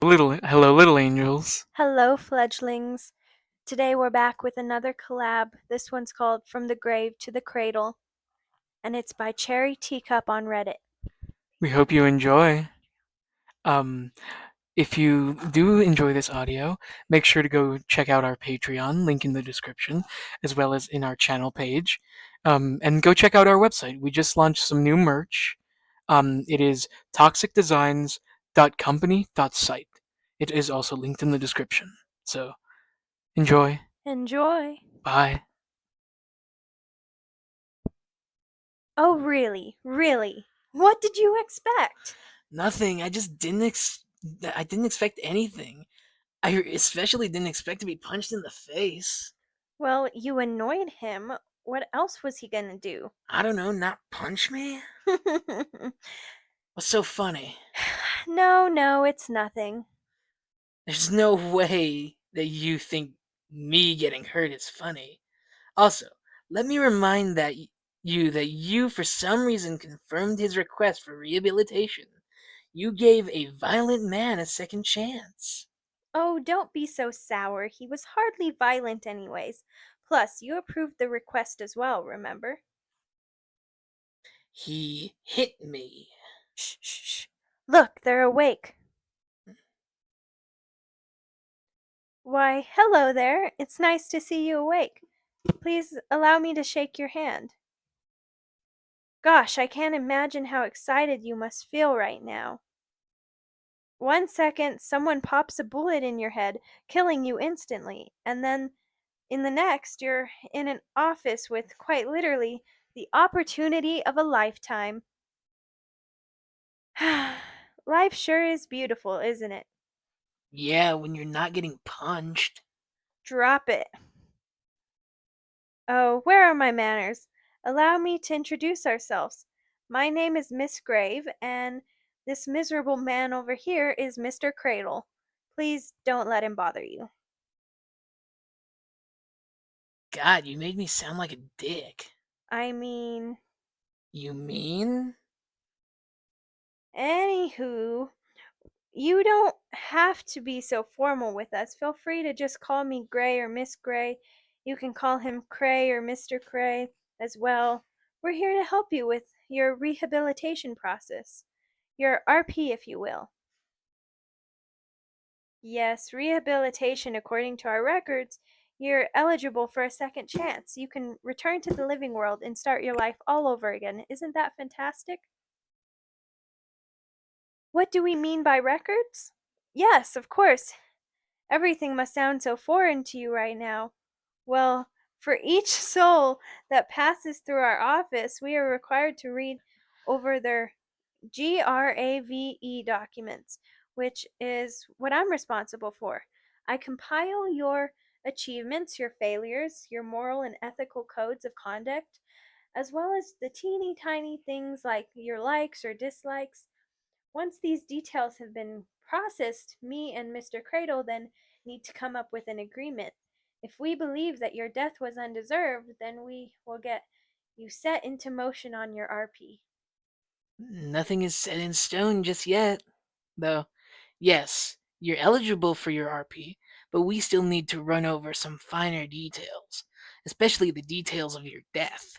Hello, little angels. Hello, fledglings. Today we're back with another collab. This one's called From the Grave to the Cradle, and it's by Cherry Teacup on Reddit. We hope you enjoy. Um, if you do enjoy this audio, make sure to go check out our Patreon, link in the description, as well as in our channel page. And go check out our website. We just launched some new merch. It is toxicdesigns.company.site. It is also linked in the description. So enjoy. Enjoy. Bye. Oh, really? Really? What did you expect? Nothing. I didn't expect anything. I especially didn't expect to be punched in the face. Well, you annoyed him. What else was he gonna do? I don't know, not punch me? What's so funny? No, it's nothing. There's no way that you think me getting hurt is funny. Also, let me remind you for some reason confirmed his request for rehabilitation. You gave a violent man a second chance. Oh, don't be so sour. He was hardly violent, anyways. Plus, you approved the request as well, remember? He hit me. Shh. Look, they're awake. Why, hello there. It's nice to see you awake. Please allow me to shake your hand. Gosh, I can't imagine how excited you must feel right now. 1 second, someone pops a bullet in your head, killing you instantly, and then in the next, you're in an office with quite literally the opportunity of a lifetime. Life sure is beautiful, isn't it? Yeah, when you're not getting punched. Drop it. Oh, where are my manners? Allow me to introduce ourselves. My name is Miss Grave, and this miserable man over here is Mr. Cradle. Please don't let him bother you. God, you made me sound like a dick. I mean, You mean? anywho, you don't have to be so formal with us. Feel free to just call me Gray or Miss Gray. You can call him Cray or Mr. Cray as well. We're here to help you with your rehabilitation process, your RP, if you will. Yes, rehabilitation, according to our records, you're eligible for a second chance. You can return to the living world and start your life all over again. Isn't that fantastic? What do we mean by records? Yes, of course. Everything must sound so foreign to you right now. Well, for each soul that passes through our office, we are required to read over their GRAVE documents, which is what I'm responsible for. I compile your achievements, your failures, your moral and ethical codes of conduct, as well as the teeny tiny things like your likes or dislikes. Once these details have been processed, me and Mr. Cradle then need to come up with an agreement. If we believe that your death was undeserved, then we will get you set into motion on your RP. Nothing is set in stone just yet. Though, yes, you're eligible for your RP, but we still need to run over some finer details, especially the details of your death,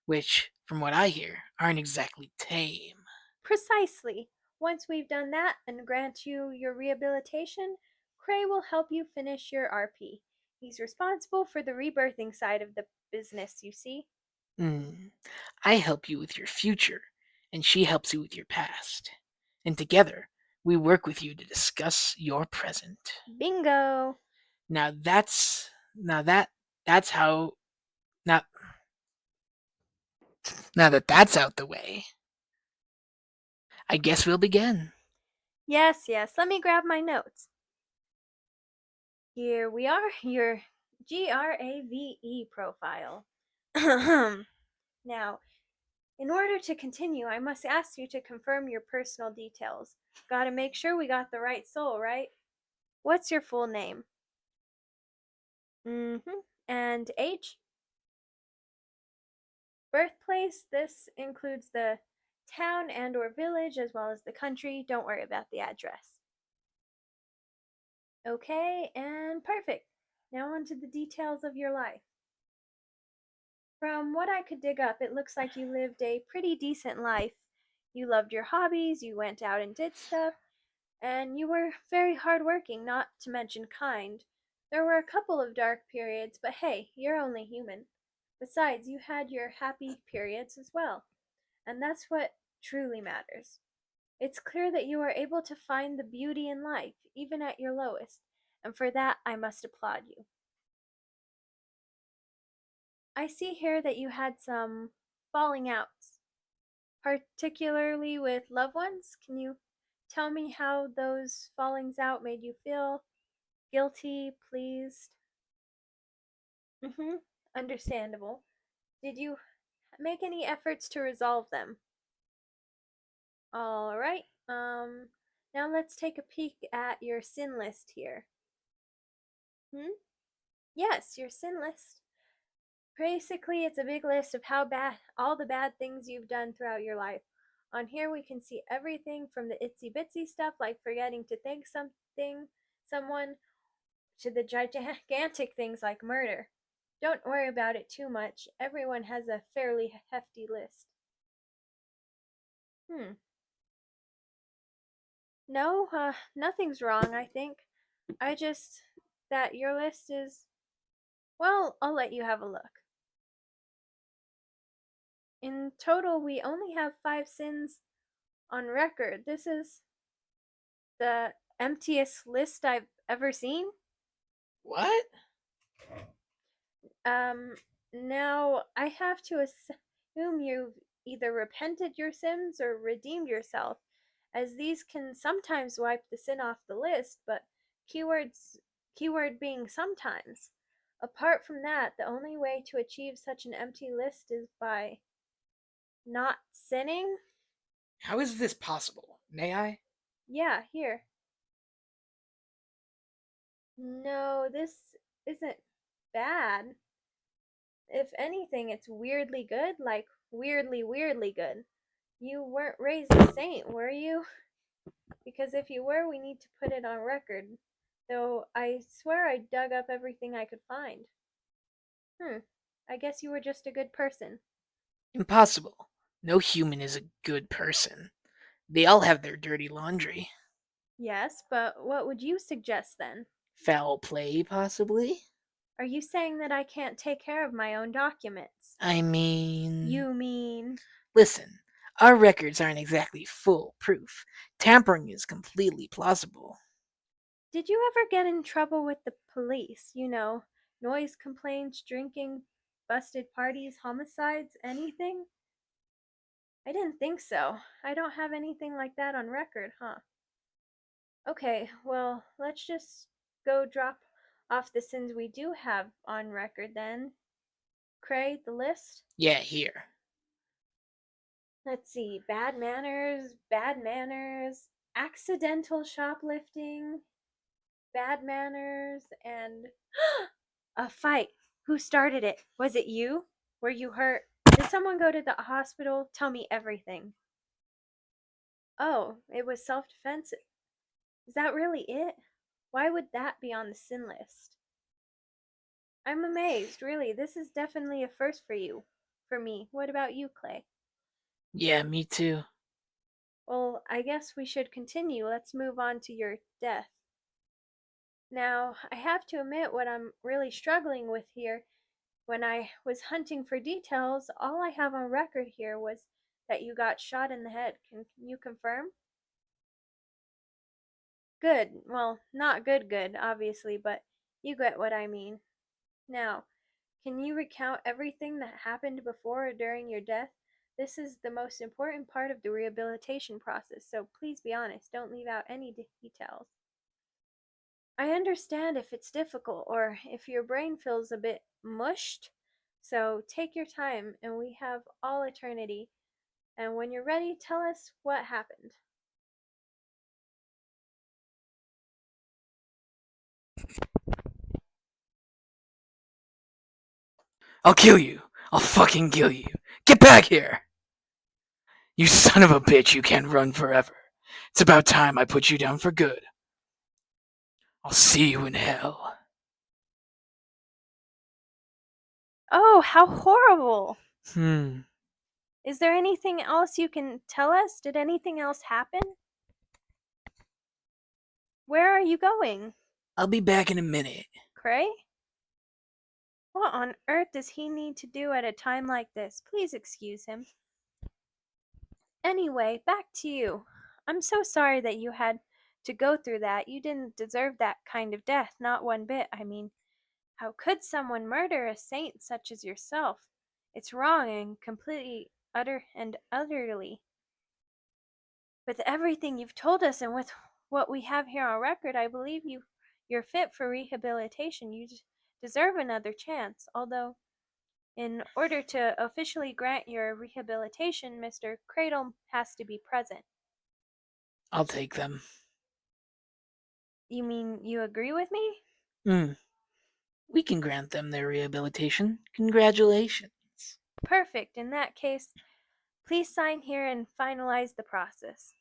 which, from what I hear, aren't exactly tame. Precisely. Once we've done that and grant you your rehabilitation, Cray will help you finish your RP. He's responsible for the rebirthing side of the business, you see. Hmm. I help you with your future, and she helps you with your past. And together, we work with you to discuss your present. Bingo! Now that's now that that's how now now that that's out the way, I guess we'll begin. Yes, let me grab my notes. Here we are, your GRAVE profile. Now, in order to continue, I must ask you to confirm your personal details. Gotta make sure we got the right soul, right? What's your full name? And age? Birthplace? This includes the town and or village as well as the country. Don't worry about the address. Okay, and perfect. Now on to the details of your life. From what I could dig up, it looks like you lived a pretty decent life. You loved your hobbies, you went out and did stuff, and you were very hardworking, not to mention kind. There were a couple of dark periods, but hey, you're only human. Besides, you had your happy periods as well, and that's what truly matters. It's clear that you are able to find the beauty in life, even at your lowest, and for that I must applaud you. I see here that you had some falling outs, particularly with loved ones. Can you tell me how those fallings out made you feel? Guilty, pleased? Mm-hmm. Understandable. Did you make any efforts to resolve them? All right. Now let's take a peek at your sin list here. Hmm? Yes, your sin list. Basically, it's a big list of how bad all the bad things you've done throughout your life. On here, we can see everything from the itsy bitsy stuff like forgetting to thank someone, to the gigantic things like murder. Don't worry about it too much. Everyone has a fairly hefty list. Hmm. No, nothing's wrong, I think. I just. That your list is. Well, I'll let you have a look. In total, we only have 5 sins on record. This is the emptiest list I've ever seen. What? Um, Now I have to assume you've either repented your sins or redeemed yourself, as these can sometimes wipe the sin off the list, but keywords keyword being sometimes. Apart from that, the only way to achieve such an empty list is by not sinning. How is this possible? May I? Yeah, here. No, this isn't bad. If anything, it's weirdly good, like weirdly good. You weren't raised a saint, were you? Because if you were, we need to put it on record. Though I swear I dug up everything I could find. Hmm, I guess you were just a good person. Impossible. No human is a good person. They all have their dirty laundry. Yes, but what would you suggest then? Foul play, possibly? Are you saying that I can't take care of my own documents? I mean. You mean. Listen, our records aren't exactly foolproof. Tampering is completely plausible. Did you ever get in trouble with the police? Noise complaints, drinking, busted parties, homicides, anything? I didn't think so. I don't have anything like that on record, huh? Okay, well, let's just go drop off the sins we do have on record then. Cray, the list? Yeah, here. Let's see. Bad manners, accidental shoplifting, bad manners, and a fight. Who started it? Was it you? Were you hurt? Did someone go to the hospital? Tell me everything. Oh, it was self defense. Is that really it? Why would that be on the sin list? I'm amazed, really. This is definitely a first for you. For me. What about you, Clay? Yeah, me too. Well, I guess we should continue. Let's move on to your death. Now, I have to admit what I'm really struggling with here. When I was hunting for details, all I have on record here was that you got shot in the head. Can you confirm? Good. Well, not good, obviously, but you get what I mean. Now, can you recount everything that happened before or during your death? This is the most important part of the rehabilitation process, so please be honest. Don't leave out any details. I understand if it's difficult or if your brain feels a bit mushed, so take your time and we have all eternity. And when you're ready, tell us what happened. I'll kill you. I'll fucking kill you. Get back here! You son of a bitch, you can't run forever. It's about time I put you down for good. I'll see you in hell. Oh, how horrible! Hmm. Is there anything else you can tell us? Did anything else happen? Where are you going? I'll be back in a minute. Cray? What on earth does he need to do at a time like this? Please excuse him. Anyway, back to you. I'm so sorry that you had to go through that. You didn't deserve that kind of death, not one bit. I mean, how could someone murder a saint such as yourself? It's wrong and completely, utterly. With everything you've told us and with what we have here on record, I believe you're fit for rehabilitation. You deserve another chance. Although, in order to officially grant your rehabilitation, Mr. Cradle has to be present. I'll take them. You mean you agree with me? Hmm. We can grant them their rehabilitation. Congratulations. Perfect. In that case, please sign here and finalize the process.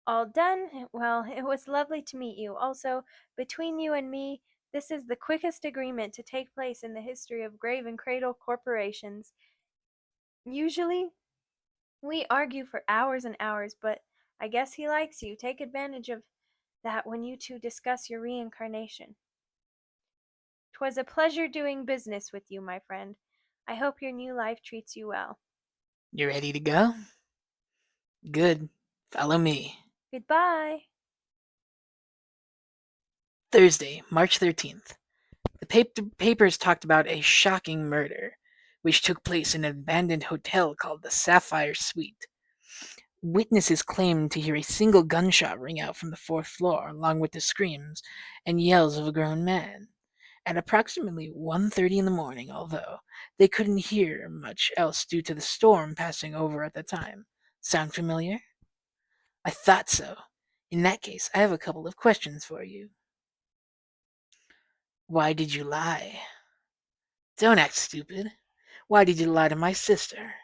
All done? Well, it was lovely to meet you. Also, between you and me, this is the quickest agreement to take place in the history of Grave and Cradle corporations. Usually, we argue for hours and hours, but I guess he likes you. Take advantage of that when you two discuss your reincarnation. 'Twas a pleasure doing business with you, my friend. I hope your new life treats you well. You ready to go? Good. Follow me. Goodbye. Thursday, March 13th. The papers talked about a shocking murder, which took place in an abandoned hotel called the Sapphire Suite. Witnesses claimed to hear a single gunshot ring out from the fourth floor, along with the screams and yells of a grown man. At approximately 1:30 in the morning, although they couldn't hear much else due to the storm passing over at the time. Sound familiar? I thought so. In that case, I have a couple of questions for you. Why did you lie? Don't act stupid. Why did you lie to my sister?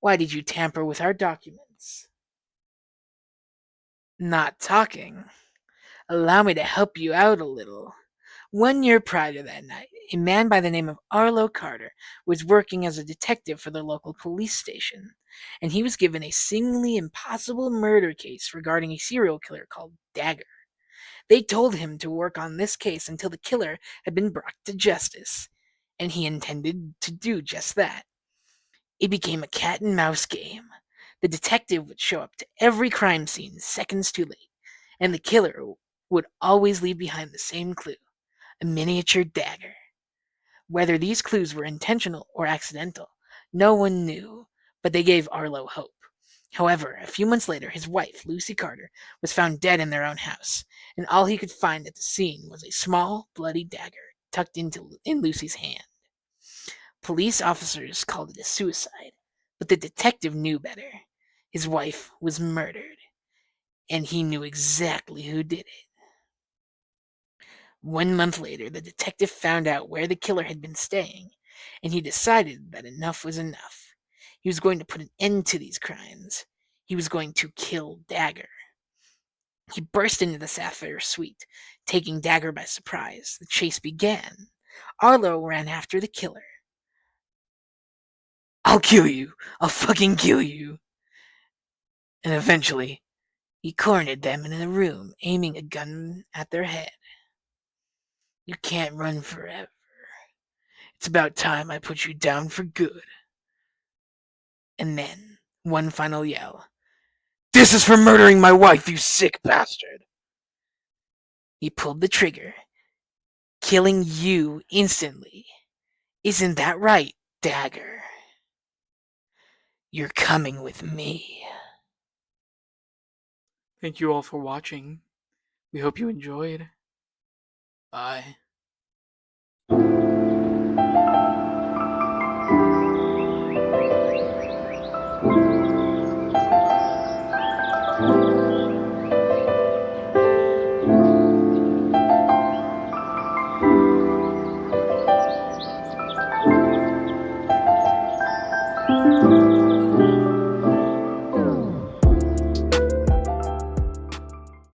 Why did you tamper with our documents? Not talking. Allow me to help you out a little. 1 year prior to that night, a man by the name of Arlo Carter was working as a detective for the local police station, and he was given a seemingly impossible murder case regarding a serial killer called Dagger. They told him to work on this case until the killer had been brought to justice, and he intended to do just that. It became a cat and mouse game. The detective would show up to every crime scene seconds too late, and the killer would always leave behind the same clue, a miniature dagger. Whether these clues were intentional or accidental, no one knew, but they gave Arlo hope. However, a few months later, his wife, Lucy Carter, was found dead in their own house, and all he could find at the scene was a small, bloody dagger tucked in Lucy's hand. Police officers called it a suicide, but the detective knew better. His wife was murdered, and he knew exactly who did it. 1 month later, the detective found out where the killer had been staying, and he decided that enough was enough. He was going to put an end to these crimes. He was going to kill Dagger. He burst into the Sapphire Suite, taking Dagger by surprise. The chase began. Arlo ran after the killer. I'll kill you. I'll fucking kill you. And eventually, he cornered them in a room, aiming a gun at their head. You can't run forever. It's about time I put you down for good. And then, one final yell. This is for murdering my wife, you sick bastard! He pulled the trigger, killing you instantly. Isn't that right, Dagger? You're coming with me. Thank you all for watching. We hope you enjoyed. Bye.